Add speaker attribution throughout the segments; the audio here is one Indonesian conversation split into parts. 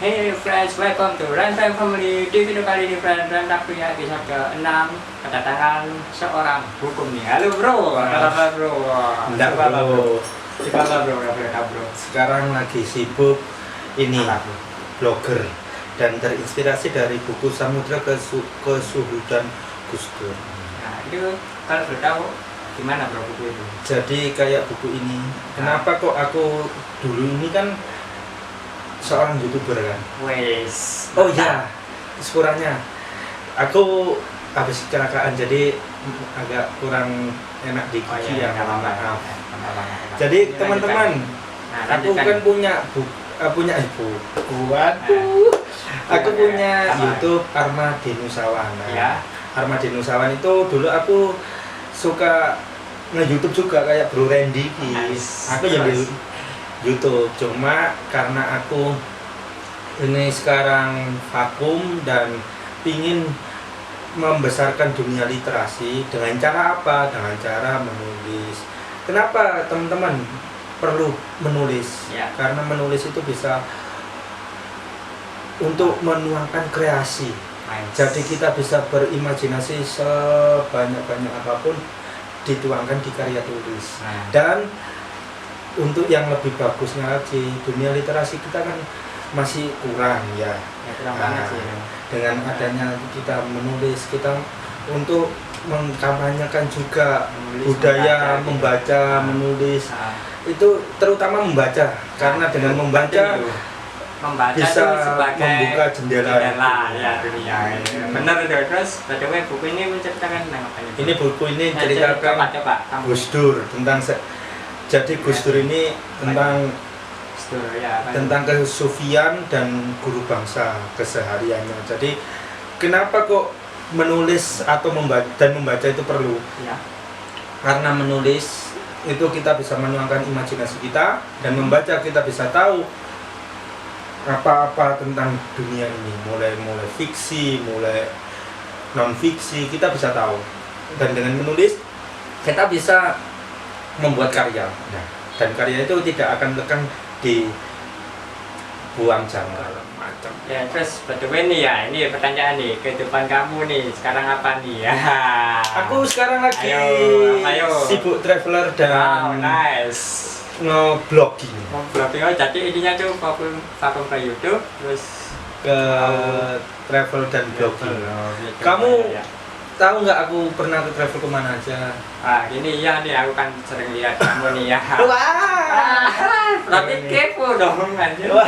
Speaker 1: Hey friends, welcome to Runtime Family. Di video kali ini friend, Rantak punya episode ke-6 kedatangan seorang hukum nih. Halo bro, apa kabar bro?
Speaker 2: Enggak bro.
Speaker 1: Gimana bro, bro?
Speaker 2: Sekarang lagi sibuk ini
Speaker 1: Apa, bro?
Speaker 2: blogger dan terinspirasi dari buku Samudra Kesuhudan Gus Dur.
Speaker 1: Nah itu kalau boleh tahu gimana bro buku itu?
Speaker 2: Jadi kayak buku ini, kenapa kok aku dulu ini kan seorang YouTuber kan?
Speaker 1: Wes.
Speaker 2: Oh iya, sekurangnya aku habis kecelakaan jadi agak kurang enak di
Speaker 1: Oh
Speaker 2: gigi
Speaker 1: iya,
Speaker 2: ya,
Speaker 1: nggak
Speaker 2: mohon
Speaker 1: apa-apa.
Speaker 2: maaf. Jadi teman-teman,
Speaker 1: Nah,
Speaker 2: aku
Speaker 1: lanjutkan.
Speaker 2: kan punya ibu. Aku
Speaker 1: Iya,
Speaker 2: punya
Speaker 1: apa?
Speaker 2: YouTube Arma Denusawan.
Speaker 1: Ya.
Speaker 2: Arma Denusawan itu dulu aku suka nge-YouTube juga kayak Bro Randy ki.
Speaker 1: Nice.
Speaker 2: Aku yang di YouTube, cuma karena aku ini sekarang vakum dan pingin membesarkan dunia literasi dengan cara apa? Dengan cara menulis. Kenapa teman-teman perlu menulis?
Speaker 1: Ya.
Speaker 2: Karena menulis itu bisa untuk menuangkan kreasi.
Speaker 1: Nice.
Speaker 2: Jadi kita bisa berimajinasi sebanyak-banyak apapun dituangkan di karya tulis.
Speaker 1: Nah.
Speaker 2: Dan untuk yang lebih bagusnya lagi, dunia literasi kita kan masih kurang ya.
Speaker 1: Ya, kurang banget sih.
Speaker 2: Dengan adanya kita menulis, kita untuk mengkampanyekan juga
Speaker 1: Menulis,
Speaker 2: budaya
Speaker 1: membaca, gitu.
Speaker 2: menulis.
Speaker 1: Nah.
Speaker 2: Itu terutama membaca, karena dengan membaca bisa
Speaker 1: itu sebagai
Speaker 2: membuka jendela
Speaker 1: ya dunia. Benar itu. Terus btw buku ini menceritakan tentang apa ini?
Speaker 2: Ini buku ini
Speaker 1: Nah,
Speaker 2: ceritakan
Speaker 1: coba kamu.
Speaker 2: Gus Dur tentang jadi Gus Dur ini tentang
Speaker 1: Gus Dur, ya, apa
Speaker 2: tentang kesufian dan guru bangsa kesehariannya. Jadi kenapa kok menulis atau membaca itu perlu?
Speaker 1: itu? Ya.
Speaker 2: Karena menulis itu kita bisa menuangkan imajinasi kita, dan membaca kita bisa tahu apa-apa tentang dunia ini, mulai fiksi, mulai non fiksi, kita bisa tahu. Dan dengan menulis kita bisa membuat karya. Nah, dan karya itu tidak akan lekang di buang segala macam.
Speaker 1: Ya, terus btw nih ya, ini pertanyaan nih, kehidupan kamu nih sekarang apa nih ya?
Speaker 2: Aku sekarang lagi
Speaker 1: Ayo.
Speaker 2: sibuk traveler
Speaker 1: Wow,
Speaker 2: dan
Speaker 1: nice.
Speaker 2: nge-blogging
Speaker 1: Blogging, oh jadi intinya tuh vakum ke YouTube, terus
Speaker 2: ke travel dan blogging.
Speaker 1: gitu.
Speaker 2: Kamu
Speaker 1: Ya.
Speaker 2: tahu nggak aku pernah ke travel kemana aja?
Speaker 1: Ah, ini ya nih aku kan sering lihat kamu nih ya.
Speaker 2: Wah,
Speaker 1: Berarti kepo dong anjir.
Speaker 2: wah,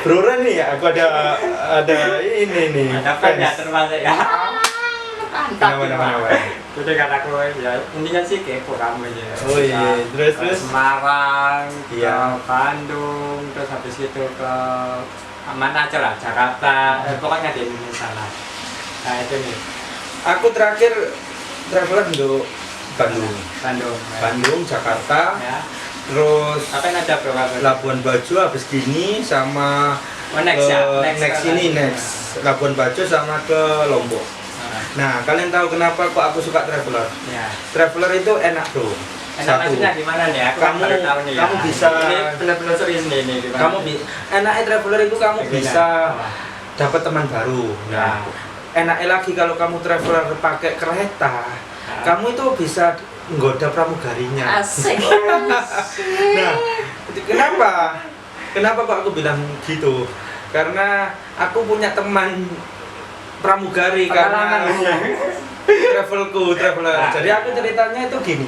Speaker 2: bro nih ya. Aku ada ini nih.
Speaker 1: Ada fan ya termasuk ya. Mantap.
Speaker 2: Nama.
Speaker 1: Jadi kan aku ya intinya sih kepo kamu ya.
Speaker 2: Oh iya, terus
Speaker 1: Ke Semarang,
Speaker 2: Iya.
Speaker 1: ke Bandung, terus habis itu ke mana aja lah, Jakarta, pokoknya di Indonesia lah. Nah itu nih,
Speaker 2: aku terakhir traveler untuk Bandung,
Speaker 1: Bandung,
Speaker 2: Jakarta,
Speaker 1: ya.
Speaker 2: terus
Speaker 1: Apa yang ada bro?
Speaker 2: Labuan Bajo habis gini sama
Speaker 1: Oh, next ya,
Speaker 2: next Labuan Bajo sama ke Lombok. Nah, kalian tahu kenapa kok aku suka traveler?
Speaker 1: Ya.
Speaker 2: Traveler itu enak bro.
Speaker 1: Enak maksudnya gimana nih? Aku kan
Speaker 2: Kamu-
Speaker 1: baru tahu nih.
Speaker 2: kamu
Speaker 1: ya.
Speaker 2: bisa-
Speaker 1: Ini benar-benar serius nih ini. gimana?
Speaker 2: Kamu enaknya traveler itu kamu
Speaker 1: Gimana?
Speaker 2: bisa
Speaker 1: Apa?
Speaker 2: dapat teman baru. Nah, enaknya lagi kalau kamu traveler pakai kereta,
Speaker 1: Nah.
Speaker 2: kamu itu bisa nggoda pramugarinya.
Speaker 1: Asik.
Speaker 2: Nah, kenapa? Kenapa kok aku bilang gitu? Karena aku punya teman pramugari
Speaker 1: Pengalaman.
Speaker 2: karena traveler.
Speaker 1: Nah.
Speaker 2: Jadi aku ceritanya itu gini.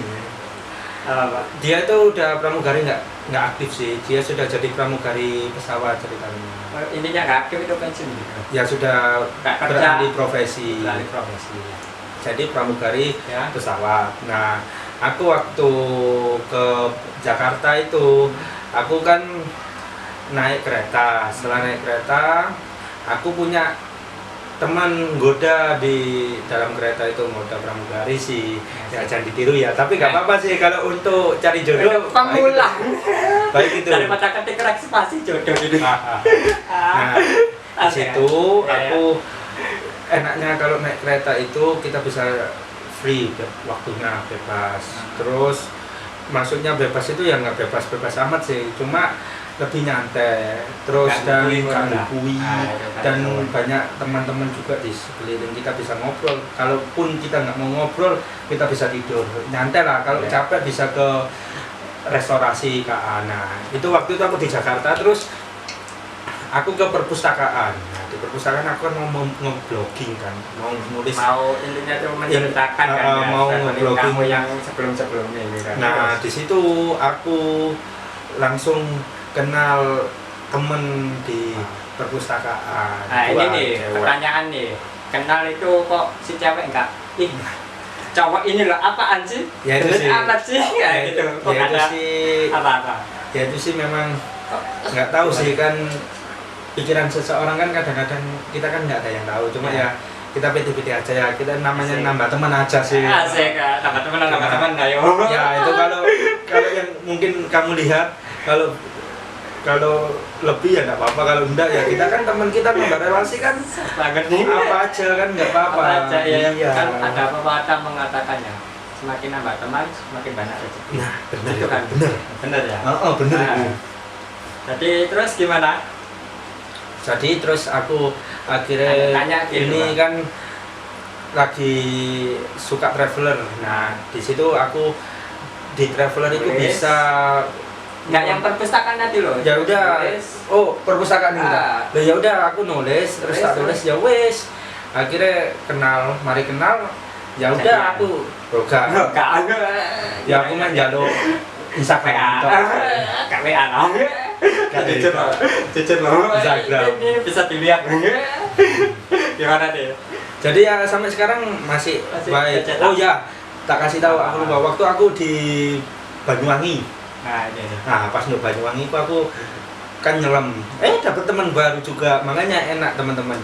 Speaker 1: Apa?
Speaker 2: Dia itu udah pramugari nggak aktif sih. Dia sudah jadi pramugari pesawat ceritanya.
Speaker 1: Intinya nggak aktif itu pensiun.
Speaker 2: Ya sudah
Speaker 1: Nggak kerja.
Speaker 2: beralih profesi.
Speaker 1: Beralih profesi.
Speaker 2: Jadi pramugari
Speaker 1: Ya.
Speaker 2: pesawat. Nah, aku waktu ke Jakarta itu, aku kan naik kereta. Setelah naik kereta, aku punya teman goda di dalam kereta itu, goda pramugari sih. Ya jangan ditiru ya, tapi nggak apa-apa sih kalau untuk cari jodoh.
Speaker 1: Pemula.
Speaker 2: Baik itu.
Speaker 1: Daripada ketik spasi jodoh gitu.
Speaker 2: Nah, di situ
Speaker 1: Ya, ya.
Speaker 2: aku enaknya kalau naik kereta itu kita bisa free, waktunya bebas. Terus maksudnya bebas itu ya nggak bebas-bebas amat sih, cuma lebih nyantai, terus dan
Speaker 1: Gak
Speaker 2: kui dan banyak teman-teman juga di sekeliling kita bisa ngobrol. Kalaupun kita nggak mau ngobrol, kita bisa tidur nyantai lah. Kalau
Speaker 1: Ya.
Speaker 2: capek bisa ke restorasi ke Ana. Itu waktu itu aku di Jakarta, terus aku ke perpustakaan. Nah, di perpustakaan aku kan mau nge-blogging kan, mau nulis.
Speaker 1: mau intinya tuh menceritakan kan ya,
Speaker 2: mau
Speaker 1: traveling
Speaker 2: nge-blogging.
Speaker 1: kamu yang sebelum-sebelumnya gitu kan.
Speaker 2: Nah, di situ aku langsung kenal temen di perpustakaan.
Speaker 1: Nah ini
Speaker 2: Dua
Speaker 1: nih
Speaker 2: cewek.
Speaker 1: pertanyaan nih, kenal itu kok si cewek enggak? Ih, cowok ini loh apaan sih?
Speaker 2: Ya itu
Speaker 1: Jelek
Speaker 2: sih.
Speaker 1: amat sih ya, gitu. Kok
Speaker 2: Ya itu
Speaker 1: ada
Speaker 2: sih.
Speaker 1: apa-apa?
Speaker 2: Ya itu sih memang nggak tahu sih kan, pikiran seseorang kan kadang-kadang kita kan nggak ada yang tahu. Cuma
Speaker 1: Ya.
Speaker 2: ya kita pede-pede aja ya. Kita namanya
Speaker 1: Asik.
Speaker 2: nambah teman aja sih.
Speaker 1: Asik kan, tambah teman, ayo.
Speaker 2: Ya itu kalau yang mungkin kamu lihat, kalau lebih ya nggak apa-apa, kalau enggak ya kita kan teman, kita nambah relasi kan
Speaker 1: Banget nih.
Speaker 2: apa aja kan nggak apa-apa.
Speaker 1: Apa aja ya,
Speaker 2: Iya.
Speaker 1: kan ada pepatah mengatakannya, semakin nambah teman, semakin banyak rezeki.
Speaker 2: Nah, benar
Speaker 1: Itu kan.
Speaker 2: benar.
Speaker 1: Bener ya?
Speaker 2: Oh, benar
Speaker 1: Nah,
Speaker 2: itu.
Speaker 1: Jadi terus gimana?
Speaker 2: Jadi terus aku akhirnya
Speaker 1: Tanya gitu,
Speaker 2: ini
Speaker 1: Bang.
Speaker 2: kan lagi suka traveler. Nah, di situ aku di traveler itu
Speaker 1: Nulis.
Speaker 2: bisa
Speaker 1: Nggak yang perpustakaan tadi loh.
Speaker 2: ya udah.
Speaker 1: Nulis.
Speaker 2: Oh, perpustakaan itu.
Speaker 1: Ah.
Speaker 2: Lah ya udah aku nulis, terus
Speaker 1: Nulis,
Speaker 2: tak tulis ya wes. Akhirnya mari kenal. Ya udah
Speaker 1: Jadian.
Speaker 2: aku roga.
Speaker 1: Enggak ada.
Speaker 2: Ya aku main jaluk Instagram.
Speaker 1: KWA lah. Jujur loh. Jujur loh.
Speaker 2: Instagram.
Speaker 1: Ini bisa dilihat. Gimana deh?
Speaker 2: Jadi ya sampai sekarang masih
Speaker 1: Masih
Speaker 2: baik.
Speaker 1: tercetak.
Speaker 2: Oh ya, tak kasih tahu aku lupa waktu aku di Banyuwangi.
Speaker 1: Nah, ini.
Speaker 2: Nah, pas di Banyuwangi itu aku kan nyelam. Dapat teman baru juga. Makanya enak teman-teman.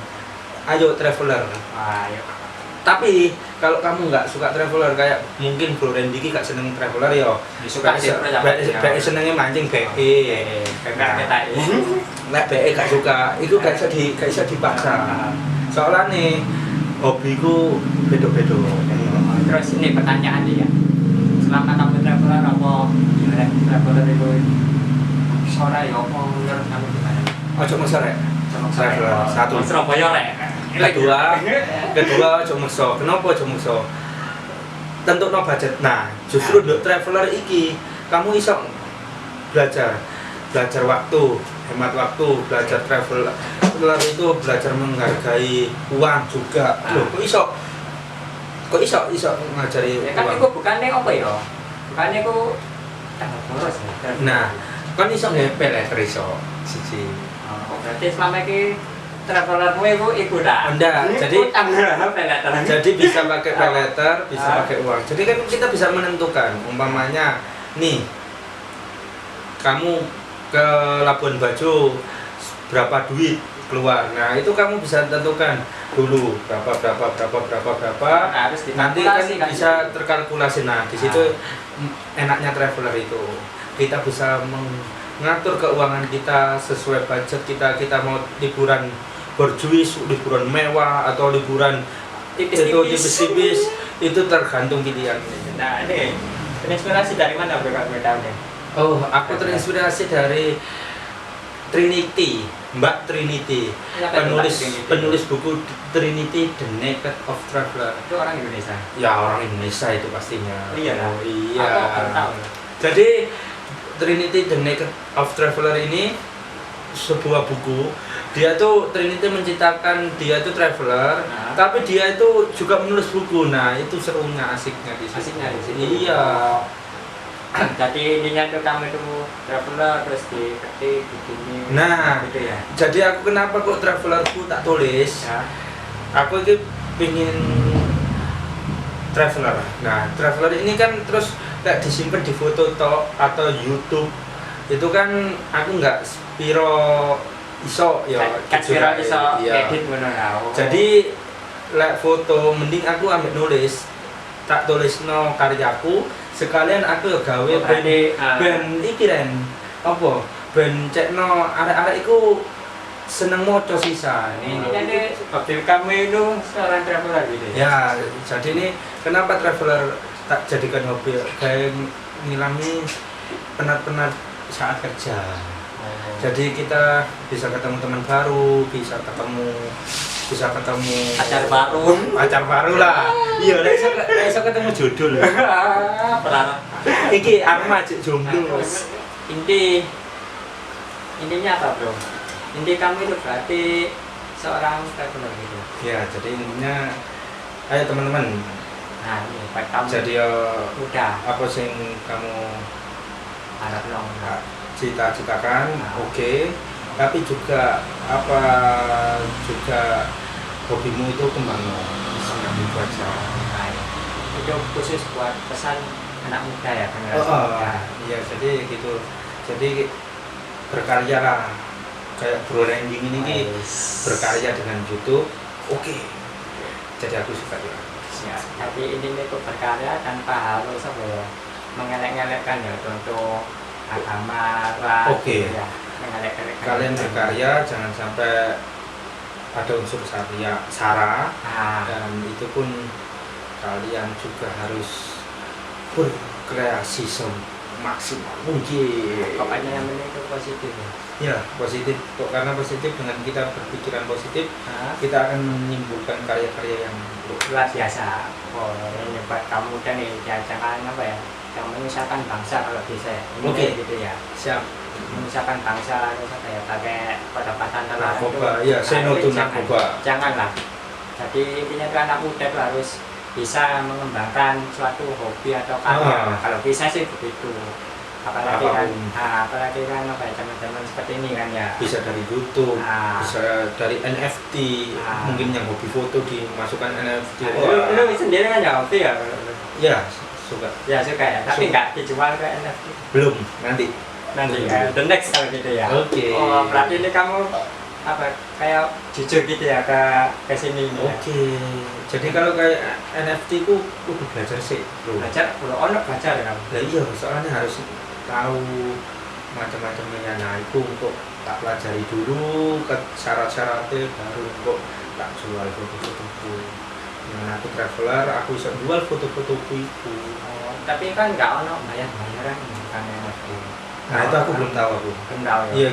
Speaker 2: Ayo traveler.
Speaker 1: Ayo.
Speaker 2: Tapi kalau kamu nggak suka traveler, kayak mungkin Bro Randy ki gak seneng traveler ya.
Speaker 1: Suka sih, bro, ya.
Speaker 2: BE senengnya mancing BE.
Speaker 1: Enggak kita ini.
Speaker 2: Nek BE gak suka, itu gak bisa dipaksa. Soalnya nih hobiku beda-beda.
Speaker 1: Terus ini pertanyaan nih ya. Selama kamu traveler apa gimana traveler itu sore ya apa menurut kamu gimana?
Speaker 2: Ojo mesor rek. Traveler satu.
Speaker 1: Surabaya rek.
Speaker 2: Kedua ojo meso. Kenapa ojo meso? Tentukno budget. Nah, justru untuk traveler iki kamu iso belajar waktu, hemat waktu, belajar traveler itu belajar menghargai uang juga. Loh, kok iso ngajari
Speaker 1: Ya kan
Speaker 2: uang?
Speaker 1: itu bukannya apa ya? Bukannya itu tambah boros ya.
Speaker 2: Nah, kan iso ngepel ya iso siji.
Speaker 1: Oh, berarti selama ini travelermu itu ikut dah.
Speaker 2: Enggak, jadi-
Speaker 1: tambah
Speaker 2: Jadi bisa pakai pay letter, bisa
Speaker 1: Ah.
Speaker 2: pakai uang. Jadi kan kita bisa menentukan, umpamanya nih kamu ke Labuan Bajo berapa duit keluar. Nah, itu kamu bisa tentukan dulu berapa.
Speaker 1: harus
Speaker 2: Nanti kan
Speaker 1: dikalkulasi kan.
Speaker 2: bisa terkalkulasi. Nah, di situ enaknya traveler itu. Kita bisa mengatur keuangan kita sesuai budget kita. Kita mau liburan berjuis, liburan mewah atau liburan itu tipis-tipis, itu tergantung pilihan.
Speaker 1: Nah, ini terinspirasi dari mana bro kamu tahu nih?
Speaker 2: Oh, aku terinspirasi dari Trinity, Mbak Trinity,
Speaker 1: Siapa itu, Mbak Trinity?
Speaker 2: penulis buku Trinity The Naked of Traveler.
Speaker 1: Itu orang Indonesia.
Speaker 2: Ya orang Indonesia itu pastinya.
Speaker 1: Iya lah.
Speaker 2: Oh, iya.
Speaker 1: Aku baru tahu.
Speaker 2: Jadi Trinity The Naked of Traveler ini sebuah buku. Dia tuh Trinity menciptakan dia tuh traveler,
Speaker 1: Nah.
Speaker 2: tapi dia itu juga menulis buku. Nah, itu serunya, asiknya di situ.
Speaker 1: Asiknya di situ.
Speaker 2: Iya.
Speaker 1: Jadi intinya tuh kamu itu traveler terus diketik begini.
Speaker 2: Nah.
Speaker 1: gitu ya.
Speaker 2: Jadi aku kenapa kok travelerku tak tulis?
Speaker 1: Ya.
Speaker 2: Aku ini pingin traveler. Nah, traveler ini kan terus kayak disimpan di foto atau YouTube. Itu kan aku nggak spiro iso ya.
Speaker 1: Kan
Speaker 2: jujur
Speaker 1: viral
Speaker 2: aja.
Speaker 1: bisa
Speaker 2: Iya.
Speaker 1: edit ngono lah.
Speaker 2: Jadi lek foto mending aku ambil nulis. Tak tulis no karyaku sekalian aku gawe
Speaker 1: Oh, berarti,
Speaker 2: ben iki Ren. Apa? Ben cekno arek-arek iku seneng moco sisa.
Speaker 1: ini jadi hobi kamu itu seorang traveler gitu ya.
Speaker 2: Ya, jadi ini kenapa traveler tak jadikan hobi kayak ngilangi penat-penat saat kerja. Jadi kita bisa ketemu teman baru, bisa ketemu pacar baru lah. Iya, iso ketemu jodoh.
Speaker 1: Berharap.
Speaker 2: Iki Arma cek jomblo.
Speaker 1: Terus intinya apa bro? Inti kamu itu berarti seorang traveler gitu.
Speaker 2: Ya, jadi intinya ayo teman-teman.
Speaker 1: Nah ini buat kamu
Speaker 2: Jadi
Speaker 1: udah
Speaker 2: apa sing kamu
Speaker 1: harap dong.
Speaker 2: cita-citakan,
Speaker 1: Nah.
Speaker 2: oke. Tapi juga hobimu itu kembang itu aja.
Speaker 1: Nah, itu khusus buat pesan anak muda ya, generasi muda.
Speaker 2: Iya, jadi gitu. Jadi berkarya lah. Kayak Bro Randy ini berkarya dengan YouTube. Oke. Jadi aku suka juga.
Speaker 1: Ya, tapi ini itu berkarya tanpa harus apa ya, mengelek-ngelekkan ya untuk agama lah.
Speaker 2: Oke.
Speaker 1: Ya, mengelek-ngelekkan.
Speaker 2: Kalian berkarya jangan sampai ada unsur sara
Speaker 1: Nah,
Speaker 2: dan itu pun kalian juga harus berkreasi semaksimal mungkin.
Speaker 1: pokoknya yang penting itu positif ya.
Speaker 2: Ya, positif. Karena positif dengan kita berpikiran positif,
Speaker 1: Nah,
Speaker 2: kita akan menimbulkan karya-karya yang
Speaker 1: luar biasa. Oh, ini buat kamu dan nih, jangan apa ya, yang menyusahkan bangsa kalau bisa ya. Ini
Speaker 2: Oke.
Speaker 1: gitu ya.
Speaker 2: siap.
Speaker 1: Menyusahkan bangsa terus apa ya, pakai obat-obatan terlarang
Speaker 2: Narkoba,
Speaker 1: itu.
Speaker 2: ya, say no to
Speaker 1: jangan.
Speaker 2: narkoba.
Speaker 1: Janganlah. Jadi intinya itu anak muda itu harus bisa mengembangkan suatu hobi atau karya. Kalau bisa sih begitu. Apalagi kan, apalagi kan apa ya, zaman-zaman seperti ini kan ya.
Speaker 2: Bisa dari YouTube,
Speaker 1: Nah.
Speaker 2: bisa dari NFT, mungkin yang hobi foto dimasukkan NFT.
Speaker 1: Lu sendiri kan ya hobi ya?
Speaker 2: Ya, suka.
Speaker 1: Ya suka ya, tapi
Speaker 2: Suka.
Speaker 1: nggak dijual ke NFT.
Speaker 2: Belum, nanti.
Speaker 1: Nanti the next kalau gitu ya.
Speaker 2: Oke.
Speaker 1: Oh, berarti ini kamu apa kayak jujur gitu ya ke sini ini ya.
Speaker 2: Oke. Jadi kalau kayak NFT ku kudu belajar sih, Bro.
Speaker 1: Belajar, ono belajar ya kamu.
Speaker 2: Lah iya, soalnya harus tahu macam-macamnya. Nah, itu untuk tak pelajari dulu ke syarat-syaratnya baru kok tak jual foto-fotoku. Dengan aku traveler, aku bisa jual foto-fotoku itu.
Speaker 1: Oh, tapi kan nggak ono bayar-bayaran kan NFT.
Speaker 2: Nah, itu aku belum tahu aku.
Speaker 1: Belum tahu ya.
Speaker 2: Iya,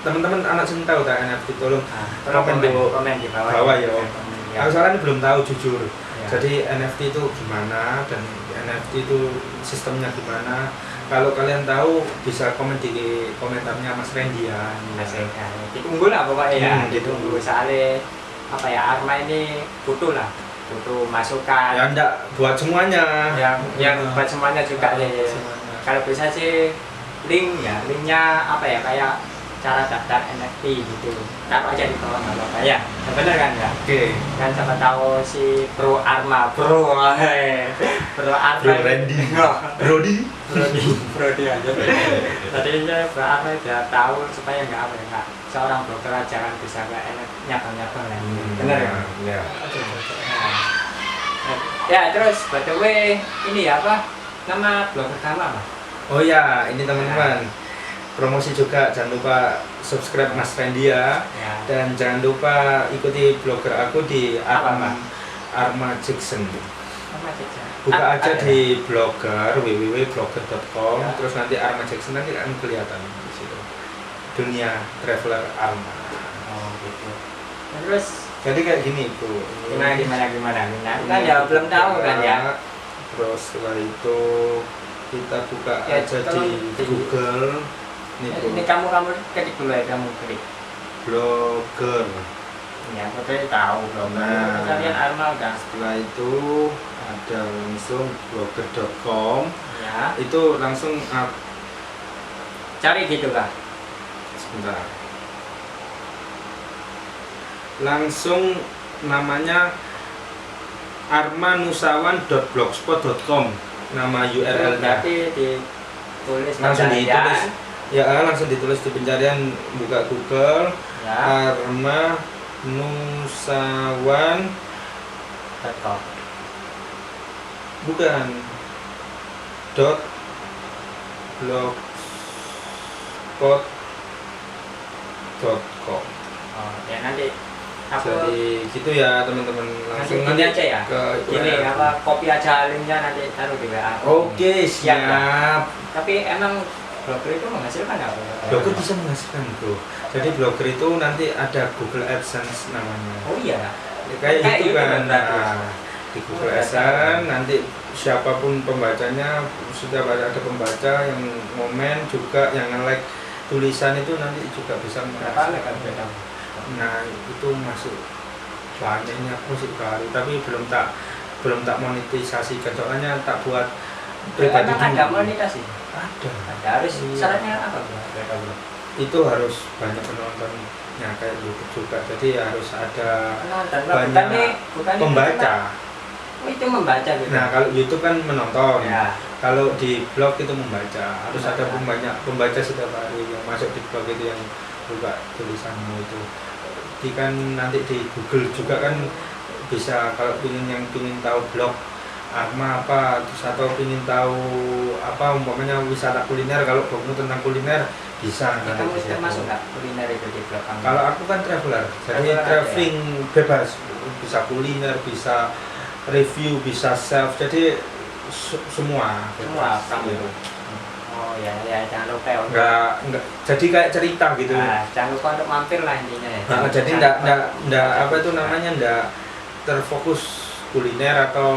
Speaker 2: teman-teman anak sini tahu tak NFT, tolong
Speaker 1: Tolong
Speaker 2: komen
Speaker 1: komen di bawah.
Speaker 2: bawah ya.
Speaker 1: Ya.
Speaker 2: Aku soalnya belum tahu jujur.
Speaker 1: Ya.
Speaker 2: Jadi NFT itu gimana dan NFT itu sistemnya gimana? Kalau kalian tahu bisa komen di komentarnya Mas Randy ya.
Speaker 1: Asik, ya. Ditunggu lah pokoknya ya.
Speaker 2: Ditunggu.
Speaker 1: Soalnya apa ya, Arma ini butuh lah, butuh masukan.
Speaker 2: Ya enggak buat semuanya.
Speaker 1: Yang buat semuanya juga ya.
Speaker 2: Semuanya.
Speaker 1: Kalau bisa sih linknya apa ya, kayak cara daftar NFT gitu, taruh aja di bawah nggak apa-apa ya, bener kan ya?
Speaker 2: Oke.
Speaker 1: Kan siapa tahu si Bro Arma, Bro Arma,
Speaker 2: Bro Randy. Brody.
Speaker 1: Brody aja. Tadinya Bro Arma udah tahu supaya nggak apa ya, nggak seorang blogger jangan bisa kayak nyabang-nyabang lah. Bener ya?
Speaker 2: Ya.
Speaker 1: Ya terus by the way ini ya apa nama blogger kamu apa?
Speaker 2: Oh ya, ini teman-teman. Promosi juga, jangan lupa subscribe Mas Randy ya.
Speaker 1: Ya.
Speaker 2: Dan jangan lupa ikuti blogger aku di
Speaker 1: Apa, Mas?
Speaker 2: Arma Jackson.
Speaker 1: Nama aja.
Speaker 2: Buka aja
Speaker 1: Ada.
Speaker 2: di blogger www.blogger.com,
Speaker 1: Ya.
Speaker 2: terus nanti Arma Jackson nanti akan kelihatan di situ. Dunia traveler Arma.
Speaker 1: Oh gitu. Nah, terus
Speaker 2: Jadi kayak gini tuh.
Speaker 1: gimana kan ya belum tahu kan ya.
Speaker 2: Terus setelah itu kita buka
Speaker 1: Ya,
Speaker 2: aja
Speaker 1: tolong
Speaker 2: di Google.
Speaker 1: Ini kamu ketik dulu ya, kamu ketik.
Speaker 2: Blogger.
Speaker 1: Ya, betul tahu belum.
Speaker 2: Nah.
Speaker 1: Kalian Arma udah.
Speaker 2: Setelah itu ada langsung blogger.com.
Speaker 1: Ya.
Speaker 2: Itu langsung
Speaker 1: Cari gitu kah?
Speaker 2: sebentar. Langsung namanya armanusawan.blogspot.com, nama URL-nya.
Speaker 1: Berarti ditulis
Speaker 2: Langsung
Speaker 1: pencarian.
Speaker 2: ditulis. Ya, langsung ditulis di pencarian, buka Google.
Speaker 1: Ya.
Speaker 2: Armanusawan
Speaker 1: Betul.
Speaker 2: bukan dot blogspot.com.
Speaker 1: Oh, ya nanti aku
Speaker 2: Jadi gitu ya teman-teman,
Speaker 1: nanti
Speaker 2: langsung
Speaker 1: gini aja ya.
Speaker 2: ke
Speaker 1: Gini
Speaker 2: URL.
Speaker 1: apa copy aja linknya nanti taruh di WA.
Speaker 2: Oke,
Speaker 1: Siap,
Speaker 2: siap.
Speaker 1: Tapi emang blogger itu menghasilkan apa?
Speaker 2: Blogger bisa menghasilkan bro. Jadi blogger itu nanti ada Google AdSense namanya.
Speaker 1: Oh iya.
Speaker 2: Ya, kayak itu kan.
Speaker 1: Nah,
Speaker 2: Di Google AdSense nanti siapapun pembacanya, sudah ada pembaca yang komen juga, yang nge-like tulisan itu nanti juga bisa
Speaker 1: berapa like kan beda?
Speaker 2: Nah itu masuk banyaknya aku sih baru, tapi belum tak monetisasikan, soalnya tak buat pribadi
Speaker 1: Emang ada
Speaker 2: dulu.
Speaker 1: monetasi? Ada harus
Speaker 2: Iya.
Speaker 1: syaratnya apa bro?
Speaker 2: Itu harus banyak penontonnya kayak YouTube juga, jadi harus ada
Speaker 1: Penonton
Speaker 2: banyak
Speaker 1: bukan
Speaker 2: pembaca.
Speaker 1: Oh itu membaca gitu.
Speaker 2: Nah kalau YouTube kan menonton,
Speaker 1: Ya.
Speaker 2: kalau di blog itu membaca, harus ada
Speaker 1: Membaca.
Speaker 2: banyak pembaca setiap hari yang masuk di blog itu, yang buka tulisanmu itu. Jadi kan nanti di Google juga kan bisa, kalau yang pingin tahu blog Arma apa, terus atau pingin tahu apa umpamanya wisata kuliner, kalau blogmu tentang kuliner bisa nanti
Speaker 1: Kamu
Speaker 2: di situ.
Speaker 1: termasuk nggak kuliner itu di blog kamu?
Speaker 2: Kalau aku kan traveler, jadi
Speaker 1: Traveler
Speaker 2: traveling bebas, bisa kuliner, bisa review, bisa self, jadi semua
Speaker 1: Semua
Speaker 2: bebas.
Speaker 1: kamu
Speaker 2: Iya.
Speaker 1: itu. Oh ya jangan lupa ya.
Speaker 2: Enggak, jadi kayak cerita gitu.
Speaker 1: Nah, jangan lupa untuk mampir lah intinya ya.
Speaker 2: Nah, jadi enggak apa itu namanya, enggak terfokus kuliner atau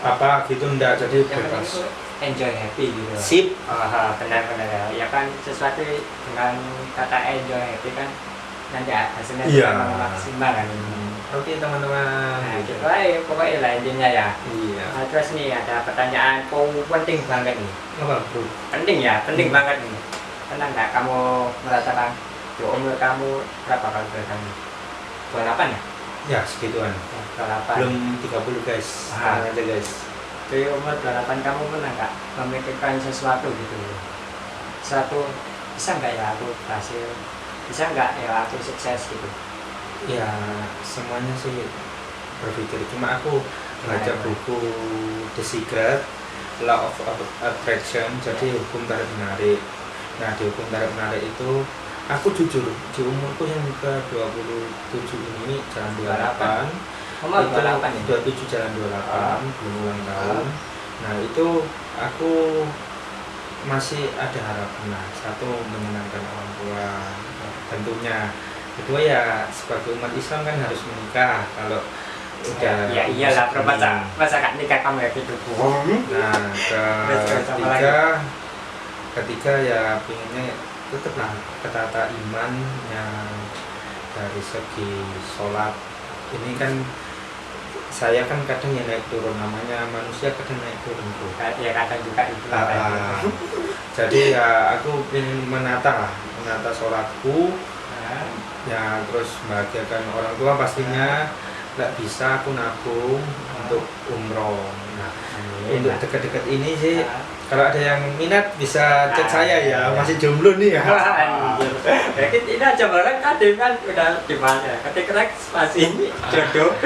Speaker 2: apa gitu, enggak, jadi
Speaker 1: Yang penting
Speaker 2: bebas.
Speaker 1: itu enjoy happy gitu.
Speaker 2: Sip.
Speaker 1: Benar-benar ya. Ya kan sesuatu dengan kata enjoy happy kan nanti hasilnya
Speaker 2: Iya.
Speaker 1: juga maksimal kan.
Speaker 2: Oke teman-teman.
Speaker 1: Nah gitu aja pokoknya lah intinya ya.
Speaker 2: Iya.
Speaker 1: Nah, terus nih ada pertanyaan penting banget nih.
Speaker 2: Apa bro?
Speaker 1: Penting ya, penting banget nih. Pernah nggak kamu merasakan di umur kamu berapa kalau boleh kamu? 28 ya?
Speaker 2: Ya segituan.
Speaker 1: 28.
Speaker 2: Belum 30 guys.
Speaker 1: Ah.
Speaker 2: Tenang aja guys.
Speaker 1: Di umur 28 kamu pernah nggak memikirkan sesuatu gitu? Suatu bisa nggak ya aku berhasil? Bisa nggak ya aku sukses gitu?
Speaker 2: Ya semuanya sih berpikir, cuma aku baca buku The Secret, Law of Attraction, jadi hukum tarik menarik. Nah di hukum tarik menarik itu aku jujur di umurku yang ke 27 ini jalan 28,
Speaker 1: Umur
Speaker 2: itu
Speaker 1: 28 ya?
Speaker 2: 27 jalan 28, belum ulang tahun. Nah itu aku masih ada harapan lah, satu menyenangkan orang tua tentunya, kedua ya sebagai umat Islam kan harus menikah kalau udah
Speaker 1: Ya iyalah,
Speaker 2: segini.
Speaker 1: masa gak nikah kamu ya gitu.
Speaker 2: Nah ketiga ya pinginnya tetaplah ketata iman yang dari segi sholat ini kan, saya kan kadang ya naik turun, namanya manusia kadang naik turun tuh.
Speaker 1: Ya kadang juga itu lah kayak gitu.
Speaker 2: Jadi ya aku ingin menata sholatku, ya terus membahagiakan orang tua pastinya. Nggak bisa aku nabung untuk umroh. Nah, untuk dekat-dekat ini sih, kalau ada yang minat bisa chat saya ya, masih jomblo nih ya.
Speaker 1: Anjir. Ya ini aja barang kadang kan udah gimana ya, ketika masih jodoh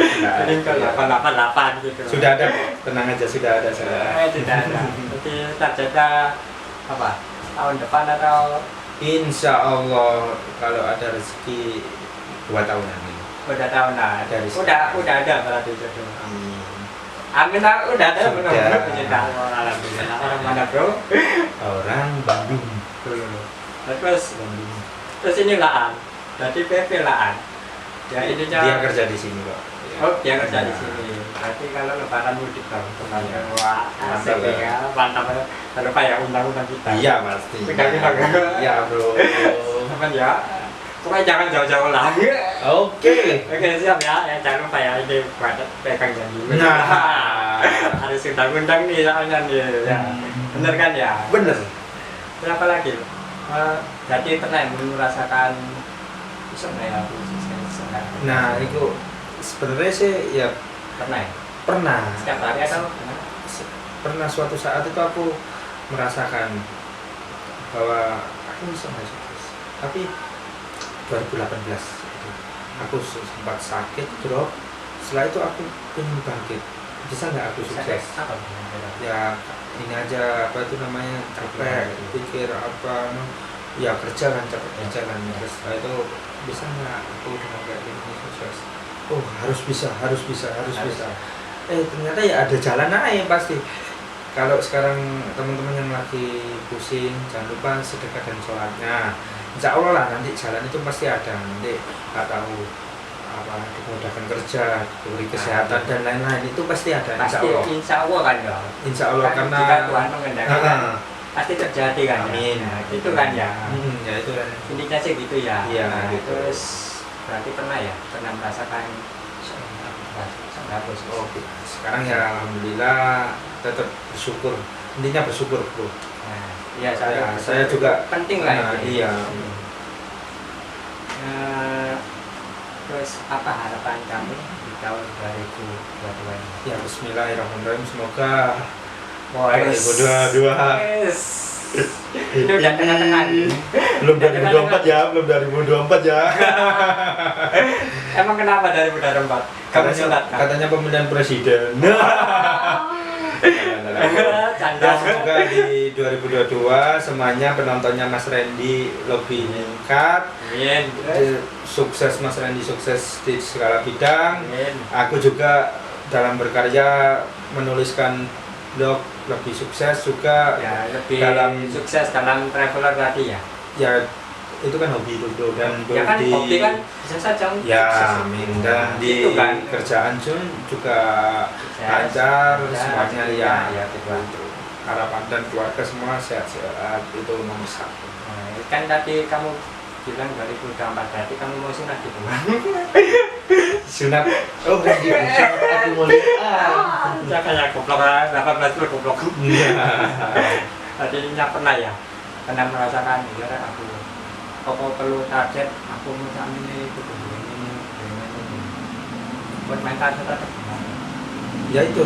Speaker 1: ini ke 888 gitu.
Speaker 2: Sudah ada, tenang aja, sudah ada saya.
Speaker 1: Tidak ada. Jadi terjadi apa? Tahun depan atau
Speaker 2: Insya Allah kalau ada rezeki 2 tahunan ini.
Speaker 1: udah tahun lah.
Speaker 2: Dari
Speaker 1: Udah ada berarti jodoh.
Speaker 2: Amin.
Speaker 1: Amin lah, udah ada
Speaker 2: Sudah.
Speaker 1: benar-benar punya alhamdulillah. Orang mana bro?
Speaker 2: Orang Bandung.
Speaker 1: Terus
Speaker 2: Bandung.
Speaker 1: ini lah, jadi PP lah. Ya ini
Speaker 2: Dia kerja di sini kok.
Speaker 1: Oh, dia kerja di sini. Berarti kalau lebaran mudik dong, kemarin wah asik
Speaker 2: Mantap,
Speaker 1: ya, mantap ya. Kalau kayak undang-undang kita.
Speaker 2: Iya pasti.
Speaker 1: Pegang-pegang.
Speaker 2: Iya bro.
Speaker 1: Teman ya, pokoknya jangan jauh-jauh lah.
Speaker 2: Oke.
Speaker 1: Oke siap ya, jangan lupa ya ini buat pegang janji.
Speaker 2: Nah.
Speaker 1: Harus undang-undang nih soalnya nih. Ya. Bener kan ya?
Speaker 2: Bener.
Speaker 1: Berapa lagi? Jadi pernah merasakan bisa nggak ya aku sukses?
Speaker 2: Nah itu sebenarnya sih ya
Speaker 1: Pernah ya?
Speaker 2: pernah.
Speaker 1: Setiap hari atau
Speaker 2: Pernah suatu saat itu aku merasakan bahwa aku bisa nggak sukses. Tapi 2018 itu aku sempat sakit, drop. Setelah itu aku ingin bangkit. Bisa nggak aku sukses?
Speaker 1: Apa?
Speaker 2: Ya ini aja apa itu namanya, capek pikir apa ya, kerja kan, capek kerja kan. Terus setelah itu bisa nggak aku dengan kayak gini sukses? Harus bisa. Ternyata ya ada jalan aja pasti. kalau sekarang teman-teman yang lagi pusing, jangan lupa sedekah dan sholatnya. Insya Allah lah nanti jalan itu pasti ada. Nanti nggak tahu apa dimudahkan kerja, diberi kesehatan dan lain-lain itu pasti ada. Insya
Speaker 1: Pasti
Speaker 2: Allah.
Speaker 1: insya Allah kan ya.
Speaker 2: Insya Allah
Speaker 1: Kan
Speaker 2: karena
Speaker 1: jika Tuhan mengendaki kan
Speaker 2: Ah,
Speaker 1: pasti terjadi kan.
Speaker 2: Amin.
Speaker 1: Ya. Nah, itu kan ya.
Speaker 2: ya itu kan.
Speaker 1: Intinya sih gitu ya.
Speaker 2: Iya,
Speaker 1: Nah,
Speaker 2: gitu.
Speaker 1: terus berarti pernah ya, pernah merasakan bagus.
Speaker 2: Oke. Sekarang ya alhamdulillah tetap bersyukur. Intinya bersyukur, Bro.
Speaker 1: Nah, iya
Speaker 2: Saya juga
Speaker 1: penting lah
Speaker 2: Nah,
Speaker 1: itu.
Speaker 2: iya.
Speaker 1: Terus apa harapan kamu di tahun 2022 ini?
Speaker 2: Ya bismillahirrahmanirrahim, semoga
Speaker 1: Wah,
Speaker 2: 2022
Speaker 1: yes. Ini udah tengah-tengah nih.
Speaker 2: belum 2024 ya, belum 2024 ya.
Speaker 1: Emang kenapa dari 2024? Kamu sunat kan?
Speaker 2: Katanya pemilihan presiden.
Speaker 1: Canda.
Speaker 2: Ya, semoga di 2022 semuanya penontonnya Mas Randy lebih meningkat.
Speaker 1: Amin.
Speaker 2: Sukses Mas Randy, sukses di segala bidang.
Speaker 1: Amin.
Speaker 2: Aku juga dalam berkarya menuliskan blog lebih sukses juga.
Speaker 1: Ya, lebih
Speaker 2: Dalam-
Speaker 1: sukses dalam traveler tadi ya.
Speaker 2: Ya itu kan hobi itu bro, dan
Speaker 1: Ya kan
Speaker 2: di
Speaker 1: hobi kan bisa saja
Speaker 2: ya
Speaker 1: sukses.
Speaker 2: amin, dan di
Speaker 1: Itu kan.
Speaker 2: kerjaan Jun juga
Speaker 1: Sukses.
Speaker 2: lancar
Speaker 1: Ya,
Speaker 2: semuanya
Speaker 1: ya,
Speaker 2: ya,
Speaker 1: Tuhan.
Speaker 2: harapan dan keluarga semua sehat-sehat itu nomor satu.
Speaker 1: Nah, kan tadi kamu bilang 2024 berarti kamu mau sunat gitu kan?
Speaker 2: Sunat oh Randy aku mau lihat.
Speaker 1: Jangan ya goblok lah, 18 puluh goblok. Tadinya pernah ya, pernah merasakan ya aku apa perlu target aku mau ini itu ini buat mental tetap
Speaker 2: Ya itu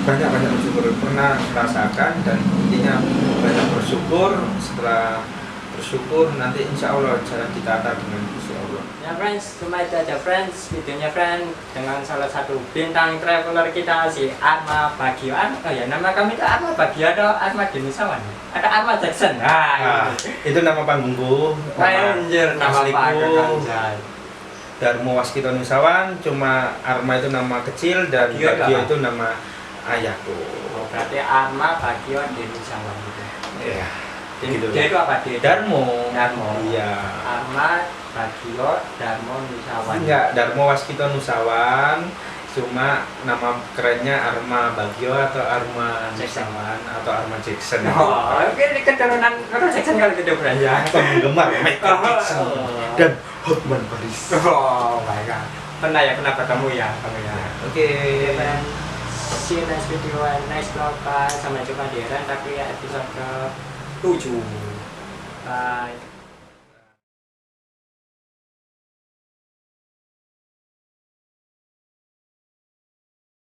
Speaker 2: banyak bersyukur, pernah merasakan dan intinya banyak bersyukur. Setelah bersyukur nanti insya Allah jalan kita akan dengan Gusti Allah.
Speaker 1: ya friends, cuma itu aja friends videonya friends dengan salah satu bintang traveler kita si Arma Bagio. Oh ya, nama kami itu Arma Bagio atau Arma Denisawan ada Arma Jackson.
Speaker 2: Nah, itu nama panggungku,
Speaker 1: Anjir, nama
Speaker 2: asliku
Speaker 1: Pak
Speaker 2: Darmo Waskito Nusawan, cuma Arma itu nama kecil dan
Speaker 1: Bagio
Speaker 2: Bagio
Speaker 1: apa?
Speaker 2: itu nama ayahku.
Speaker 1: Oh, berarti Arma Bagio Denisawan gitu.
Speaker 2: Iya.
Speaker 1: Dia
Speaker 2: Gitu.
Speaker 1: itu apa dia?
Speaker 2: Darmo.
Speaker 1: Darmo.
Speaker 2: Iya.
Speaker 1: Arma Bagio Darmo Nusawan.
Speaker 2: Enggak, Darmo Waskito Nusawan. Cuma nama kerennya Arma Bagio atau Arma
Speaker 1: Jackson.
Speaker 2: Nusawan atau Arma Jackson.
Speaker 1: Oh, oke, ini keturunan Michael Jackson kalau gitu beranja.
Speaker 2: Penggemar Michael Jackson
Speaker 1: Oh.
Speaker 2: dan Hotman Paris.
Speaker 1: Oh my god. Pernah ya, pernah ketemu ya kamu ya.
Speaker 2: Oke.
Speaker 1: Oke, friends. See you next video and next vlog. Bye. Sampai jumpa di episode ke-7. Bye.